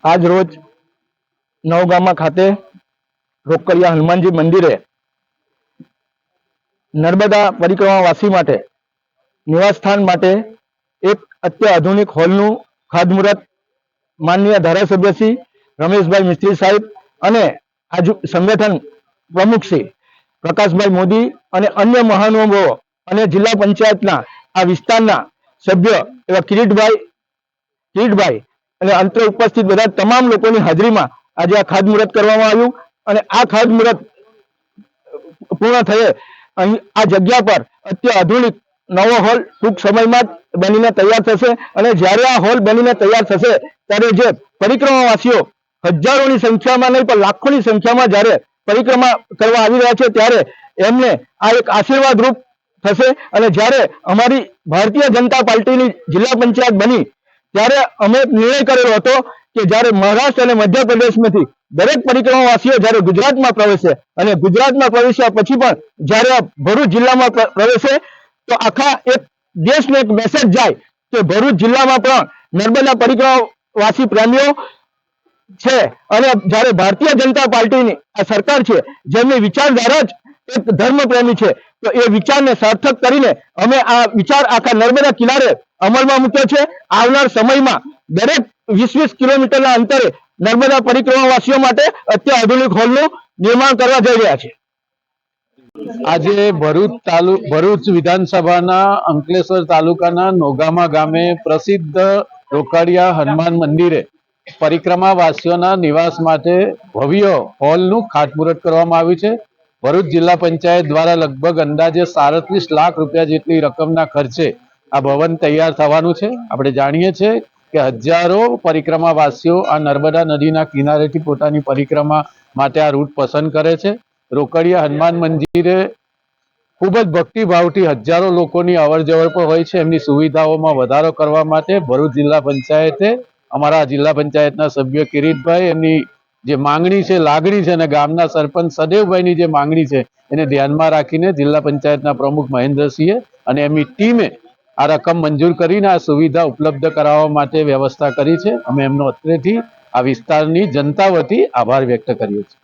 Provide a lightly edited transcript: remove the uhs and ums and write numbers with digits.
આજ રોજ નવગામા ખાતે રોકડિયા હનુમાનજી મંદિરે નર્મદા પરિક્રમાવાસી માટે નિવાસસ્થાન માટે એક અત્યાધુનિક હોલનું ખાતમુહૂર્ત માનનીય ધારાસભ્ય શ્રી રમેશભાઈ મિસ્ત્રી સાહેબ અને સંગઠન પ્રમુખ શ્રી પ્રકાશભાઈ મોદી અને અન્ય મહાનુભાવો અને જિલ્લા પંચાયતના આ વિસ્તારના સભ્ય એવા કિરીટભાઈ અને અંતરે ઉપસ્થિત બધા તમામ લોકોની હાજરીમાં આજે આ ખાતમુહૂર્ત કરવામાં આવ્યું અને આ ખાતમુહૂર્ત પૂર્ણ થયે અહીં આ જગ્યા પર અત્યાધુનિક નવો હોલ ટૂંક સમયમાં જ બનીને તૈયાર થશે અને જ્યારે આ હોલ બનીને તૈયાર થશે ત્યારે જે પરિક્રમાવાસીઓ હજારોની સંખ્યામાં નહીં પણ લાખોની સંખ્યામાં જ્યારે પરિક્રમા કરવા આવી રહ્યા છે ત્યારે એમને આ એક આશીર્વાદ રૂપ થશે અને જ્યારે અમારી ભારતીય જનતા પાર્ટીની જિલ્લા પંચાયત બની ત્યારે અમે નિર્ણય કરેલો હતો કે જ્યારે મહારાષ્ટ્ર અને મધ્યપ્રદેશમાંથી દરેક પરિક્રમાવાસીઓ જ્યારે ગુજરાતમાં પ્રવેશે અને ગુજરાતમાં પ્રવેશ્યા પછી પણ જ્યારે આ ભરૂચ જિલ્લામાં પ્રવેશે તો આખા એક દેશને એક મેસેજ જાય કે ભરૂચ જિલ્લામાં પણ નર્મદા પરિક્રમાવાસી પ્રેમીઓ છે અને જ્યારે ભારતીય જનતા પાર્ટીની આ સરકાર છે જેમની વિચારધારા જ એક ધર્મ પ્રેમી છે તો એ વિચારને સાર્થક કરીને અમે આ વિચાર આખા નર્મદા કિનારે અમલમાં મૂક્યો છે। આવનાર સમયમાં દરેક 20-20 કિલોમીટરના અંતરે નર્મદા પરિક્રમાવાસીઓ માટે અત્યાધુનિક હોલનું નિર્માણ કરવા જઈ રહ્યા છે। આજે ભરૂચ વિધાનસભાના અંકલેશ્વર તાલુકાના નોગામા ગામે પ્રસિદ્ધ રોકડિયા હનુમાન મંદિરે પરિક્રમાવાસીઓના નિવાસ માટે ભવ્ય હોલનું ખાતમુહૂર્ત કરવામાં આવ્યું છે। ભરૂચ જિલ્લા પંચાયત દ્વારા લગભગ અંદાજે 37 લાખ રૂપિયા જેટલી રકમના ખર્ચે આ ભવન તૈયાર થવાનું છે। આપણે જાણીએ છીએ કે હજારો પરિક્રમાવાસીઓ આ નર્મદા નદીના કિનારેથી પોતાની પરિક્રમા માટે આ રૂટ પસંદ કરે છે। રોકડિયા હનુમાન મંદિરે ખૂબ જ ભક્તિભાવથી હજારો લોકોની અવરજવર પણ હોય છે। એમની સુવિધાઓમાં વધારો કરવા માટે ભરૂચ જિલ્લા પંચાયતે અમારા જિલ્લા પંચાયતના સભ્ય કિરીટભાઈ એમની જે માંગણી છે લાગણી છે અને ગામના સરપંચ સદેવભાઈની જે માંગણી છે એને ધ્યાનમાં રાખીને જિલ્લા પંચાયતના પ્રમુખ મહેન્દ્રસિંહે અને એમની ટીમે આ રકમ મંજૂર કરીને આ સુવિધા ઉપલબ્ધ કરાવવા માટે વ્યવસ્થા કરી છે। અમે એમનો અત્રેથી આ વિસ્તારની જનતા વતી આભાર વ્યક્ત કર્યો છે।